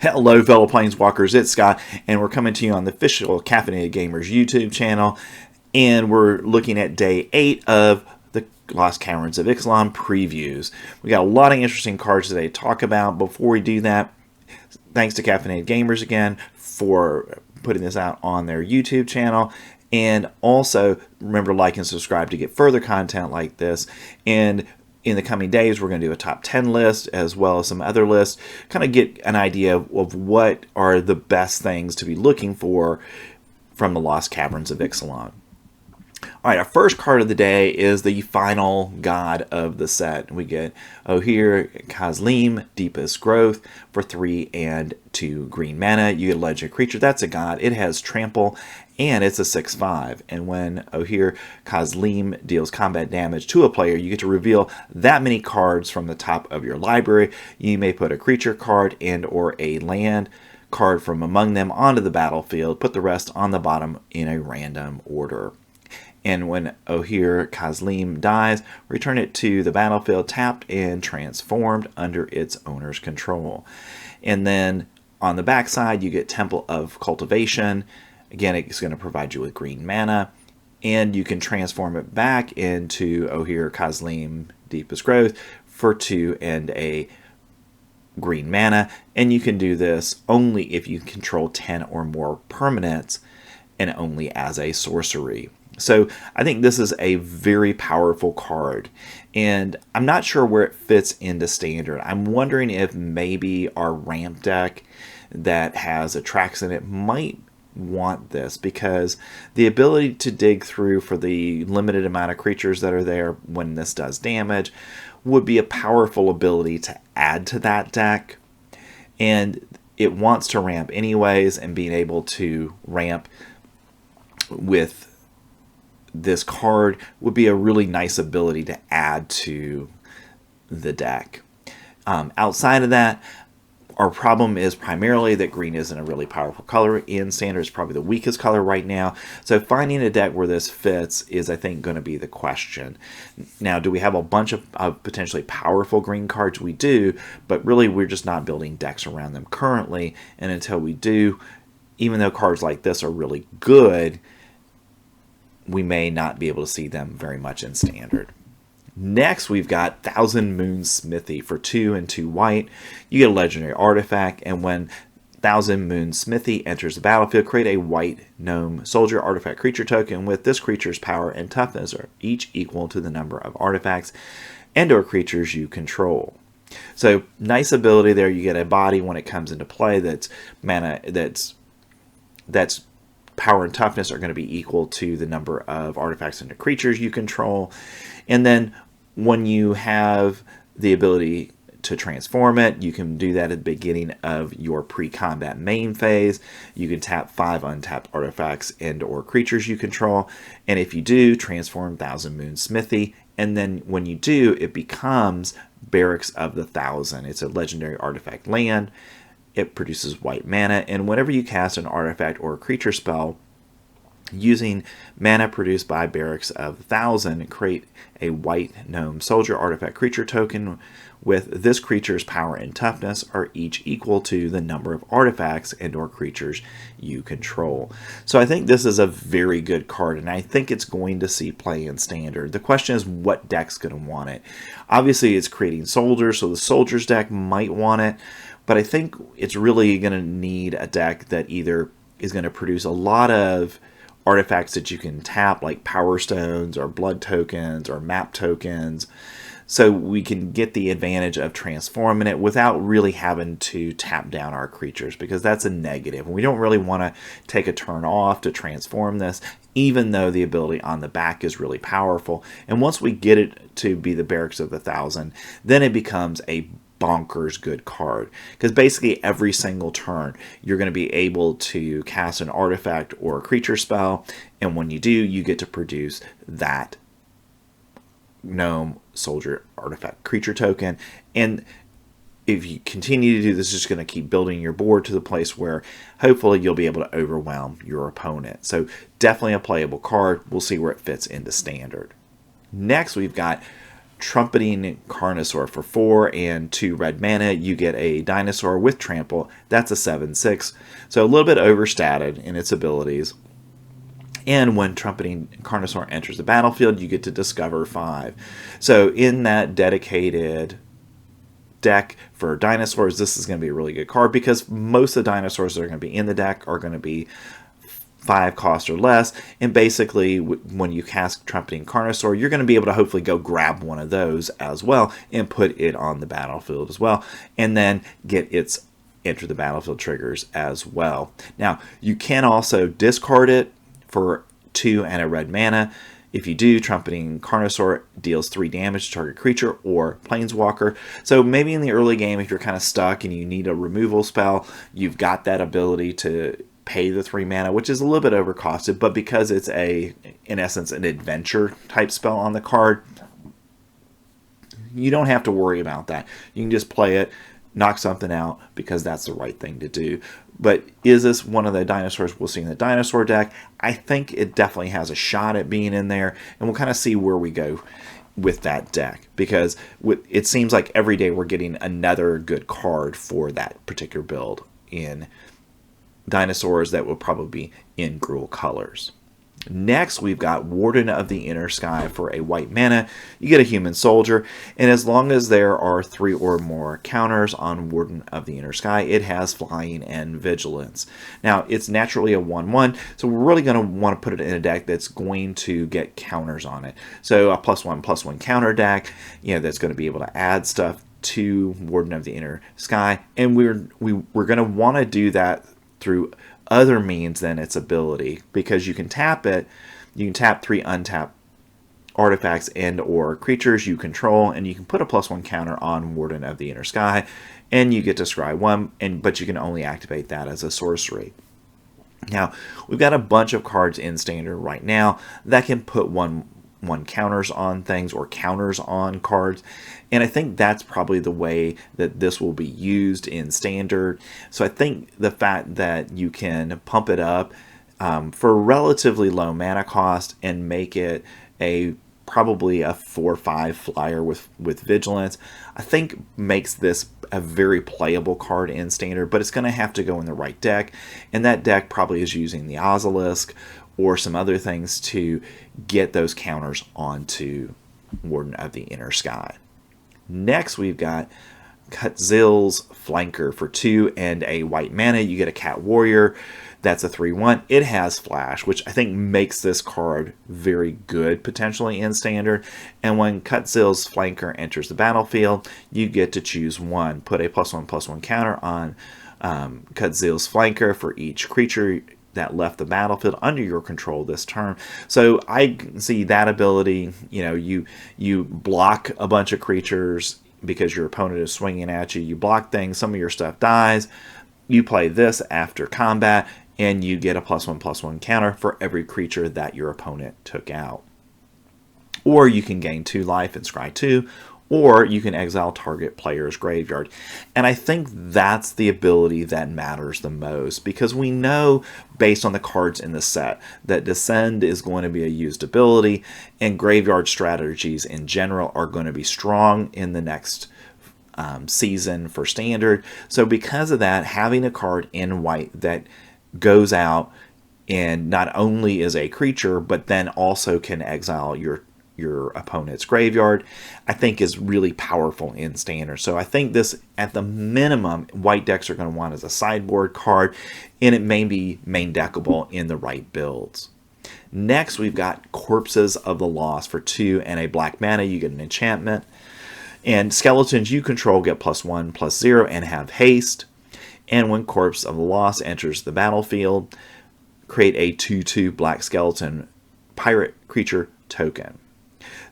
Hello, fellow Planeswalkers, it's Scott, and we're coming to you on the official Caffeinated Gamers YouTube channel, and we're looking at Day 8 of the Lost Caverns of Ixalan previews. We got a lot of interesting cards today to talk about. Before we do that, thanks to Caffeinated Gamers again for putting this out on their YouTube channel, and also remember to like and subscribe to get further content like this. And in the coming days, we're going to do a top 10 list as well as some other lists, kind of get an idea of what are the best things to be looking for from the Lost Caverns of Ixalan. All right, our first card of the day is the final god of the set. We get Ojer Kaslem, Deepest Growth, for 3 and 2 green mana. You get a legendary creature. That's a god. It has trample, and it's a 6/5. And when Ojer Kaslem deals combat damage to a player, you get to reveal that many cards from the top of your library. You may put a creature card and or a land card from among them onto the battlefield. Put the rest on the bottom in a random order. And when Ojer Kaslem dies, return it to the battlefield tapped and transformed under its owner's control. And then on the back side, you get Temple of Cultivation. Again, it's going to provide you with green mana, and you can transform it back into Ojer Kaslem, Deepest Growth, for 2 and a green mana. And you can do this only if you control 10 or more permanents, and only as a sorcery. So I think this is a very powerful card, and I'm not sure where it fits into standard. I'm wondering if maybe our ramp deck that has Attracts in it might want this, because the ability to dig through for the limited amount of creatures that are there when this does damage would be a powerful ability to add to that deck, and it wants to ramp anyways, and being able to ramp with this card would be a really nice ability to add to the deck. Outside of that, our problem is primarily that green isn't a really powerful color in standard. It's probably the weakest color right now. So finding a deck where this fits is, I think, going to be the question. Now, do we have a bunch of potentially powerful green cards? We do, but really we're just not building decks around them currently. And until we do, even though cards like this are really good, we may not be able to see them very much in standard. Next, we've got Moons Smithy for 2 and 2 white. You get a legendary artifact, and when Moons Smithy enters the battlefield, create a white gnome soldier artifact creature token with this creature's power and toughness are each equal to the number of artifacts and or creatures you control. So nice ability there. You get a body when it comes into play that's mana that's power and toughness are going to be equal to the number of artifacts and creatures you control. And then when you have the ability to transform it, you can do that at the beginning of your pre-combat main phase. You can tap 5 untapped artifacts and or creatures you control. And if you do, transform Moons Smithy. And then when you do, it becomes Barracks of the Thousand. It's a legendary artifact land. It produces white mana, and whenever you cast an artifact or a creature spell using mana produced by Barracks of 1,000, create a white gnome soldier artifact creature token with this creature's power and toughness are each equal to the number of artifacts and or creatures you control. So I think this is a very good card, and I think it's going to see play in standard. The question is what deck's going to want it. Obviously it's creating soldiers, so the soldiers deck might want it. But I think it's really going to need a deck that either is going to produce a lot of artifacts that you can tap, like Power Stones or Blood Tokens or Map Tokens, so we can get the advantage of transforming it without really having to tap down our creatures, because that's a negative. We don't really want to take a turn off to transform this, even though the ability on the back is really powerful. And once we get it to be the Barracks of the Thousand, then it becomes a bonkers good card, because basically every single turn you're going to be able to cast an artifact or a creature spell, and when you do, you get to produce that gnome soldier artifact creature token. And if you continue to do this, it's just going to keep building your board to the place where hopefully you'll be able to overwhelm your opponent. So definitely a playable card. We'll see where it fits into standard. Next, we've got trumpeting Carnosaur for 4 and 2 red mana. You get a dinosaur with trample. That's a 7/6. So a little bit overstated in its abilities. And when trumpeting Carnosaur enters the battlefield, you get to discover 5. So in that dedicated deck for dinosaurs, this is going to be a really good card because most of the dinosaurs that are going to be in the deck are going to be 5 cost or less, and basically when you cast Trumpeting Carnosaur, you're going to be able to hopefully go grab one of those as well and put it on the battlefield as well, and then get its enter the battlefield triggers as well. Now you can also discard it for 2 and a red mana. If you do, Trumpeting Carnosaur deals 3 damage to target creature or planeswalker. So maybe in the early game, if you're kind of stuck and you need a removal spell, you've got that ability to pay the 3 mana, which is a little bit overcosted, but because it's in essence, an adventure type spell on the card, you don't have to worry about that. You can just play it, knock something out, because that's the right thing to do. But is this one of the dinosaurs we'll see in the dinosaur deck? I think it definitely has a shot at being in there, and we'll kind of see where we go with that deck, because it seems like every day we're getting another good card for that particular build in dinosaurs that will probably be in Gruul colors. Next, we've got Warden of the Inner Sky for a white mana. You get a human soldier, and as long as there are 3 or more counters on Warden of the Inner Sky, it has flying and vigilance. Now, it's naturally a 1/1, so we're really going to want to put it in a deck that's going to get counters on it. So a +1/+1 counter deck, that's going to be able to add stuff to Warden of the Inner Sky, and we're going to want to do that through other means than its ability, because you can tap it. You can tap 3 untapped artifacts and or creatures you control, and you can put a +1 counter on Warden of the Inner Sky, and you get to scry 1, but you can only activate that as a sorcery. Now, we've got a bunch of cards in Standard right now that can put one counters on things or counters on cards, and I think that's probably the way that this will be used in Standard. So I think the fact that you can pump it up for a relatively low mana cost and make it probably a 4/5 flyer with vigilance, I think makes this a very playable card in Standard, but it's going to have to go in the right deck, and that deck probably is using the Obelisk or some other things to get those counters onto Warden of the Inner Sky. Next, we've got Kutzil's Flanker for 2 and a white mana. You get a Cat Warrior. That's a 3/1. It has Flash, which I think makes this card very good potentially in Standard. And when Kutzil's Flanker enters the battlefield, you get to choose 1. Put a +1/+1 counter on Kutzil's Flanker for each creature that left the battlefield under your control this turn. So I see that ability. You block a bunch of creatures because your opponent is swinging at you. You block things, some of your stuff dies. You play this after combat, and you get a +1/+1 counter for every creature that your opponent took out. Or you can gain 2 life and scry 2, or you can exile target player's graveyard. And I think that's the ability that matters the most, because we know based on the cards in the set that Descend is going to be a used ability, and graveyard strategies in general are going to be strong in the next season for Standard. So because of that, having a card in white that goes out and not only is a creature, but then also can exile your opponent's graveyard, I think is really powerful in Standard. So I think this, at the minimum, white decks are going to want as a sideboard card, and it may be main deckable in the right builds. Next, we've got Corpses of the Lost for 2 and a black mana. You get an enchantment, and skeletons you control get +1/+0 and have haste. And when Corpse of the Lost enters the battlefield, create a 2/2 black skeleton pirate creature token.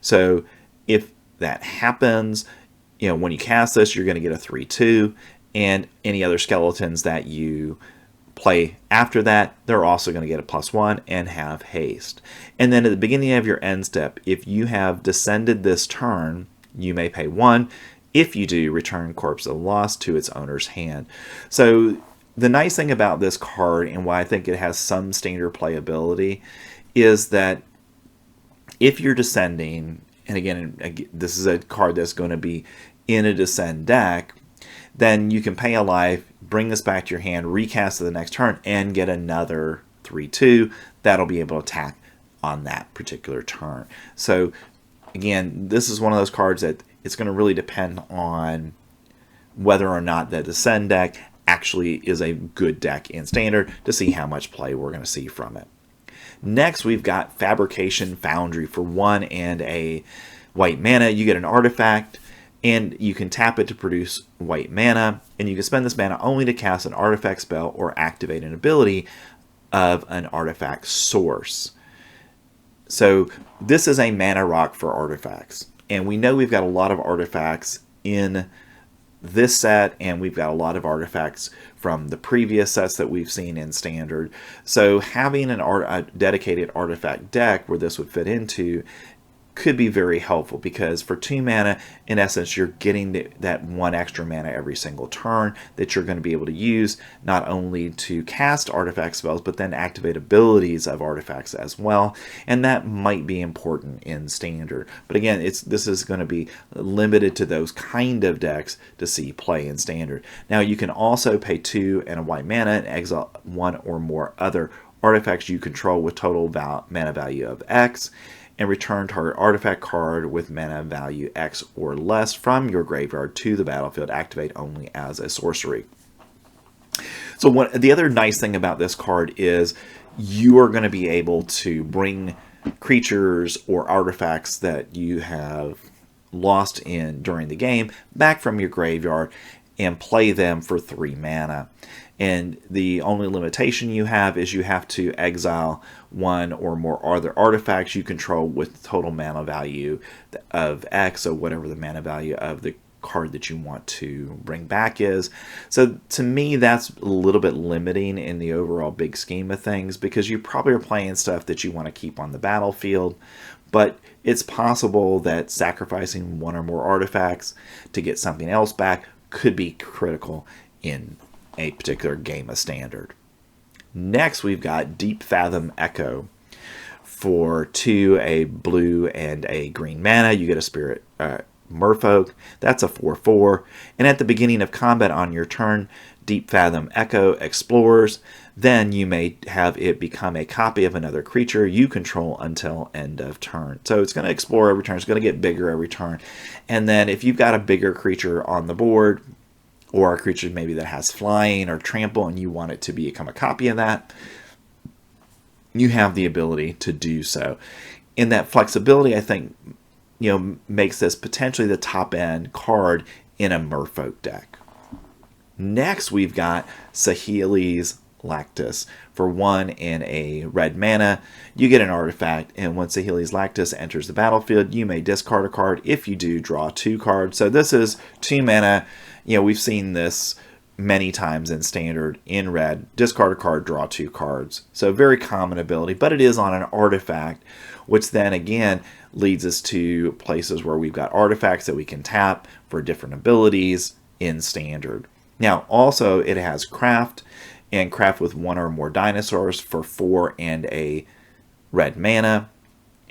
So if that happens, when you cast this, you're going to get a 3/2, and any other skeletons that you play after that, they're also going to get a +1 and have haste. And then at the beginning of your end step, if you have descended this turn, you may pay 1. If you do, return Corpse of the Lost to its owner's hand. So the nice thing about this card, and why I think it has some Standard playability, is that if you're descending and again, this is a card that's going to be in a Descend deck, then you can pay a life, bring this back to your hand, recast to the next turn, and get another 3/2 that'll be able to attack on that particular turn. So again, this is one of those cards that it's going to really depend on whether or not the Descend deck actually is a good deck in Standard to see how much play we're going to see from it. Next, we've got Fabrication Foundry for 1 and a white mana. You get an artifact, and you can tap it to produce white mana, and you can spend this mana only to cast an artifact spell or activate an ability of an artifact source. So this is a mana rock for artifacts, and we know we've got a lot of artifacts in this set, and we've got a lot of artifacts from the previous sets that we've seen in Standard. So having a dedicated artifact deck where this would fit into could be very helpful, because for 2 mana, in essence, you're getting that 1 extra mana every single turn that you're going to be able to use not only to cast artifact spells, but then activate abilities of artifacts as well, and that might be important in Standard. But again, this is going to be limited to those kind of decks to see play in Standard. Now, you can also pay 2 and a white mana and exile 1 or more other artifacts you control with total mana value of X, and return target artifact card with mana value X or less from your graveyard to the battlefield. Activate only as a sorcery. So the other nice thing about this card is you are going to be able to bring creatures or artifacts that you have lost during the game back from your graveyard and play them for 3 mana. And the only limitation you have is you have to exile 1 or more other artifacts you control with total mana value of X, so whatever the mana value of the card that you want to bring back is. So to me, that's a little bit limiting in the overall big scheme of things, because you probably are playing stuff that you want to keep on the battlefield, but it's possible that sacrificing 1 or more artifacts to get something else back could be critical in a particular game of Standard. Next, we've got Deep Fathom Echo for 2, a blue and a green mana. You get a Spirit Merfolk. That's a 4/4. And at the beginning of combat on your turn, Deep Fathom Echo explores. Then you may have it become a copy of another creature you control until end of turn. So it's going to explore every turn. It's going to get bigger every turn. And then if you've got a bigger creature on the board, or a creature maybe that has flying or trample, and you want it to become a copy of that, you have the ability to do so. In that flexibility, I think, makes this potentially the top end card in a Merfolk deck. Next, we've got Saheeli's Lactus for 1 and a red mana. You get an artifact, and when Saheeli's Lactus enters the battlefield, you may discard a card. If you do, draw 2 cards. So this is 2 mana. We've seen this many times in Standard in red. Discard a card, draw 2 cards. So very common ability, but it is on an artifact, which then again leads us to places where we've got artifacts that we can tap for different abilities in Standard. Now, also it has craft, and craft with 1 or more dinosaurs for 4 and a red mana.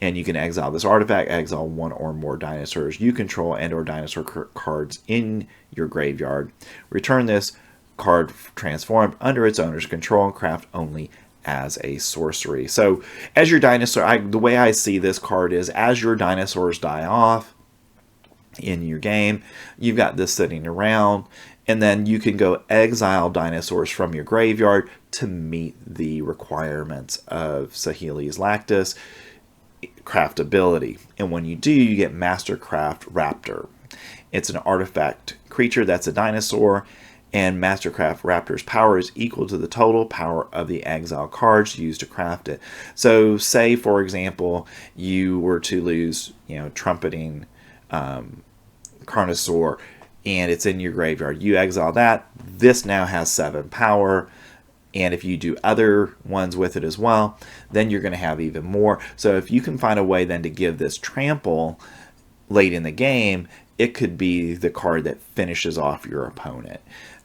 And you can exile this artifact, exile 1 or more dinosaurs you control and or dinosaur cards in your graveyard. Return this card transformed under its owner's control, and craft only as a sorcery. So as your dinosaur, the way I see this card is, as your dinosaurs die off in your game, you've got this sitting around, and then you can go exile dinosaurs from your graveyard to meet the requirements of Saheeli's Lactus craft ability. And when you do, you get Mastercraft Raptor. It's an artifact creature that's a dinosaur, and Mastercraft Raptor's power is equal to the total power of the exile cards used to craft it. So say, for example, you were to lose, Trumpeting Carnosaur, and it's in your graveyard. You exile that. This now has 7 power. And if you do other ones with it as well, then you're going to have even more. So if you can find a way then to give this trample late in the game, it could be the card that finishes off your opponent.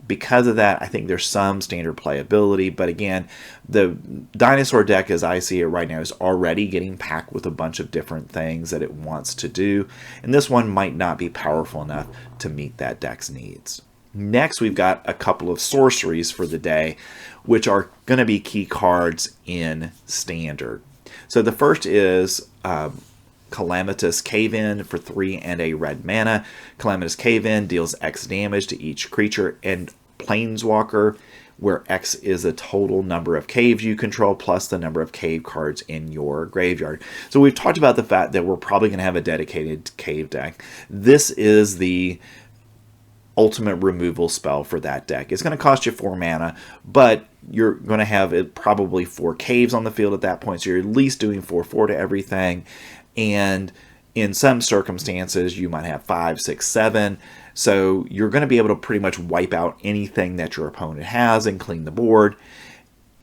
Because of that, I think there's some standard playability, but again, the dinosaur deck as I see it right now is already getting packed with a bunch of different things that it wants to do, and this one might not be powerful enough to meet that deck's needs. Next, we've got a couple of sorceries for the day, which are going to be key cards in Standard. So the first is Calamitous Cave-In for 3 and a red mana. Calamitous Cave-In deals X damage to each creature and planeswalker, where X is the total number of caves you control plus the number of cave cards in your graveyard. So we've talked about the fact that we're probably going to have a dedicated cave deck. This is the ultimate removal spell for that deck. It's going to cost you 4 mana, but you're going to have it probably 4 caves on the field at that point, so you're at least doing 4/4 to everything. And in some circumstances, you might have 5, 6, 7. So you're going to be able to pretty much wipe out anything that your opponent has and clean the board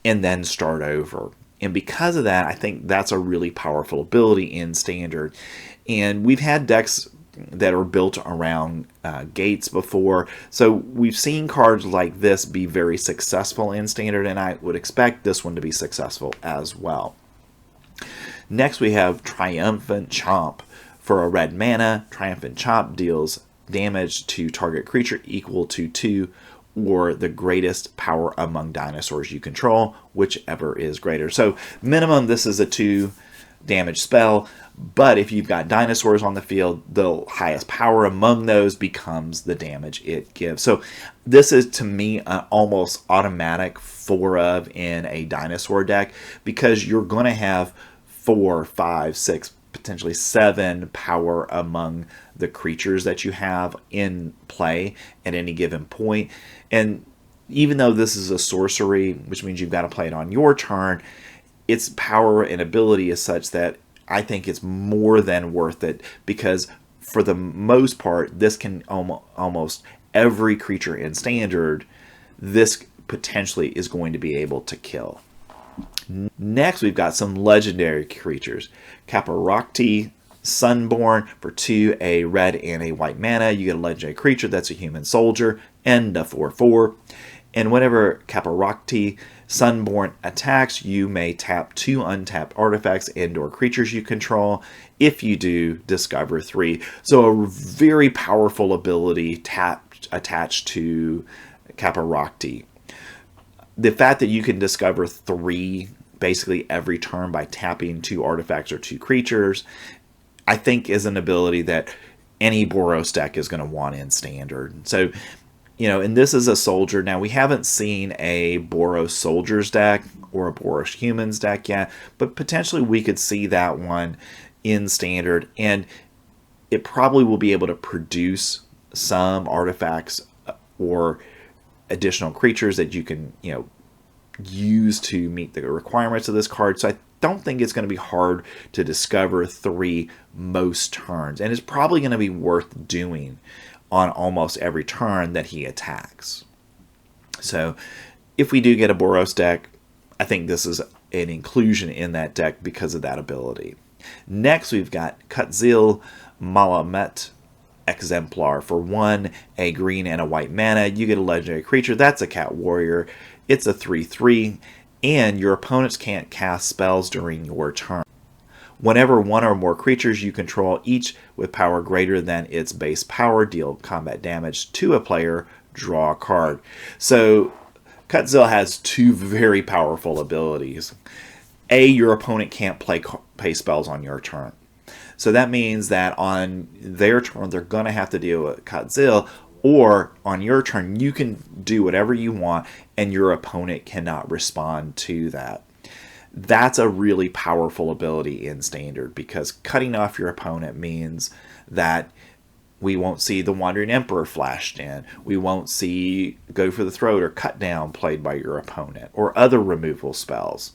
and then start over. And because of that, I think that's a really powerful ability in Standard. And we've had decks that are built around gates before. So we've seen cards like this be very successful in Standard, and I would expect this one to be successful as well. Next, we have Triumphant Chomp for a red mana. Triumphant Chomp deals damage to target creature equal to 2 or the greatest power among dinosaurs you control, whichever is greater. So minimum, this is a 2 damage spell, but if you've got dinosaurs on the field, the highest power among those becomes the damage it gives. So this is, to me, an almost automatic 4 of in a dinosaur deck, because you're going to have 4, 5, 6, potentially 7 power among the creatures that you have in play at any given point. And even though this is a sorcery, which means you've got to play it on your turn, its power and ability is such that I think it's more than worth it, because for the most part, this can almost every creature in Standard, this potentially is going to be able to kill. Next, we've got some legendary creatures. Caparocti Sunborn for 2, a red and a white mana. You get a legendary creature that's a human soldier and a 4/4. And whenever Caparocti Sunborn attacks, you may tap 2 untapped artifacts and/or creatures you control. If you do, discover 3. So a very powerful ability attached to Caparocti. The fact that you can discover 3 basically every turn by tapping 2 artifacts or 2 creatures, I think is an ability that any Boros deck is going to want in Standard. So, you know, and this is a soldier. Now, we haven't seen a Boros soldiers deck or a Boros humans deck yet, but potentially we could see that one in Standard, and it probably will be able to produce some artifacts or additional creatures that you can, you know, use to meet the requirements of this card. So I don't think it's going to be hard to discover 3 most turns, and it's probably going to be worth doing on almost every turn that he attacks. So if we do get a Boros deck, I think this is an inclusion in that deck because of that ability. Next, we've got Kutzil Malamet Exemplar for 1, a green and a white mana. You get a legendary creature. That's a cat warrior. It's a 3/3, and your opponents can't cast spells during your turn. Whenever 1 or more creatures you control, each with power greater than its base power, deal combat damage to a player, draw a card. So Kutzil has 2 very powerful abilities. A, your opponent can't play spells on your turn. So that means that on their turn, they're going to have to deal with Kutzil, or on your turn, you can do whatever you want, and your opponent cannot respond to that. That's a really powerful ability in Standard, because cutting off your opponent means that we won't see the Wandering Emperor flashed in. We won't see Go for the Throat or Cut Down played by your opponent, or other removal spells.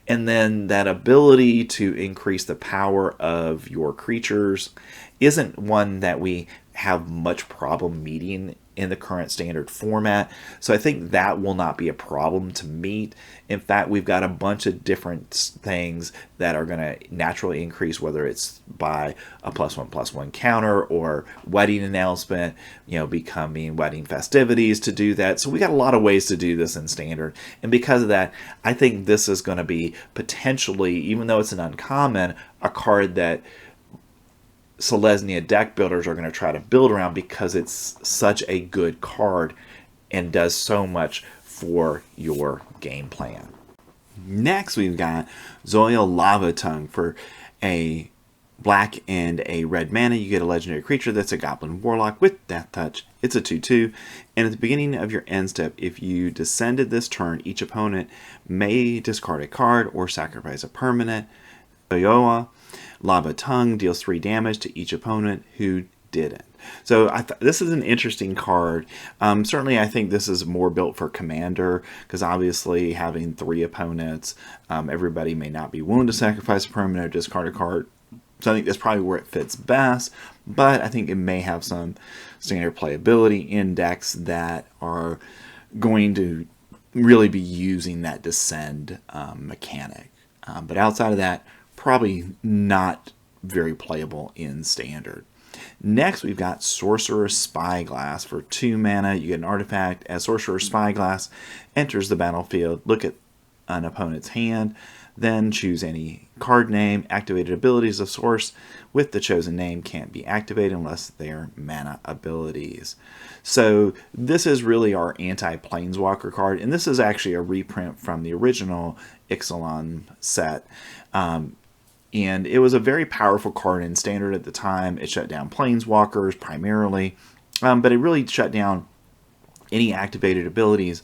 And then that ability to increase the power of your creatures isn't one that we have much problem meeting in the current standard format. So I think that will not be a problem to meet. In fact, we've got a bunch of different things that are going to naturally increase, whether it's by a +1/+1 counter or wedding announcement, becoming wedding festivities to do that. So we got a lot of ways to do this in standard. And because of that, I think this is going to be potentially, even though it's an uncommon, a card that Selesnya deck builders are going to try to build around because it's such a good card and does so much for your game plan. Next, we've got Zoil Lava Tongue. For a black and a red mana, you get a legendary creature that's a Goblin Warlock with Death Touch. It's a 2/2, and at the beginning of your end step, if you descended this turn, each opponent may discard a card or sacrifice a permanent. Zoyoa Lava Tongue deals 3 damage to each opponent who didn't. So this is an interesting card. Certainly, I think this is more built for Commander, because obviously having 3 opponents, everybody may not be willing to sacrifice a permanent or discard a card. So I think that's probably where it fits best, but I think it may have some standard playability in decks that are going to really be using that descend mechanic. But outside of that, probably not very playable in standard. Next, we've got Sorcerer's Spyglass. For 2 mana, you get an artifact. As Sorcerer's Spyglass enters the battlefield, look at an opponent's hand, then choose any card name. Activated abilities of source with the chosen name can't be activated unless they're mana abilities. So this is really our anti-Planeswalker card, and this is actually a reprint from the original Ixalan set. And it was a very powerful card in standard at the time. It shut down Planeswalkers primarily, but it really shut down any activated abilities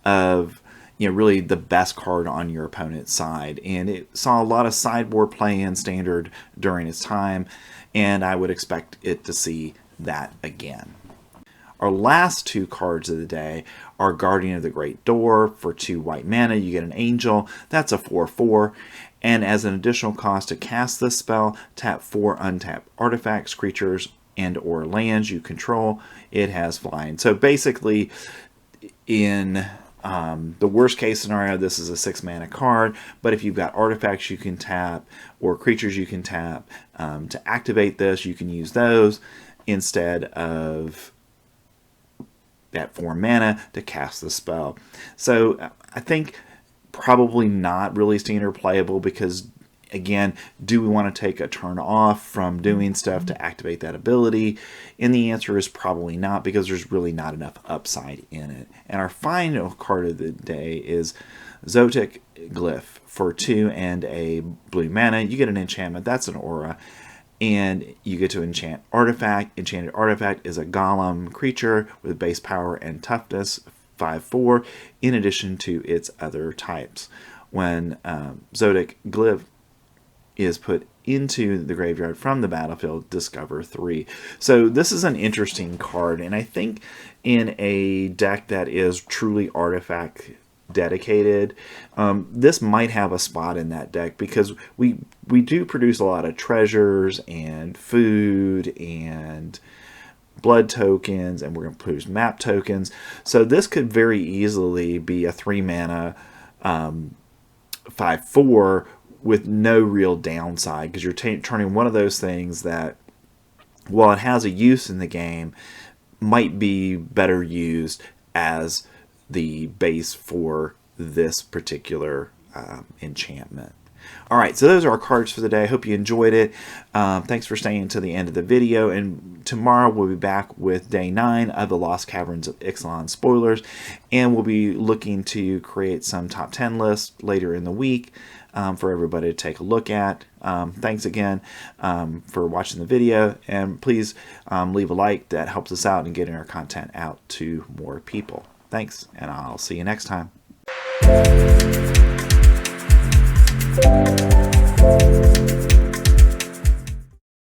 of really the best card on your opponent's side. And it saw a lot of sideboard play in standard during its time, and I would expect it to see that again. Our last 2 cards of the day are Guardian of the Great Door. For 2 white mana, you get an Angel. That's a 4/4. And as an additional cost to cast this spell, tap 4 untapped artifacts, creatures, and or lands you control. It has flying. So basically, in the worst case scenario, this is a 6 mana card, but if you've got artifacts you can tap or creatures you can tap to activate this, you can use those instead of that 4 mana to cast the spell. So I think probably not really standard playable, because again, do we want to take a turn off from doing stuff to activate that ability? And the answer is probably not, because there's really not enough upside in it. And our final card of the day is Zotic Glyph. For 2 and a blue mana, you get an enchantment. That's an aura. And you get to enchant artifact. Enchanted artifact is a golem creature with base power and toughness, 5/4, in addition to its other types. When Zotic Glyph is put into the graveyard from the battlefield, discover 3. So this is an interesting card, and I think in a deck that is truly artifact dedicated, this might have a spot in that deck, because we do produce a lot of treasures and food and blood tokens, and we're going to produce map tokens. So this could very easily be a 3 mana 5/4 with no real downside, because you're turning one of those things that, while it has a use in the game, might be better used as the base for this particular enchantment. Alright, so those are our cards for the day. I hope you enjoyed it. Thanks for staying to the end of the video, and tomorrow we'll be back with day 9 of the Lost Caverns of Ixalan spoilers, and we'll be looking to create some top 10 lists later in the week for everybody to take a look at. Thanks again for watching the video, and please leave a like. That helps us out in getting our content out to more people. Thanks, and I'll see you next time.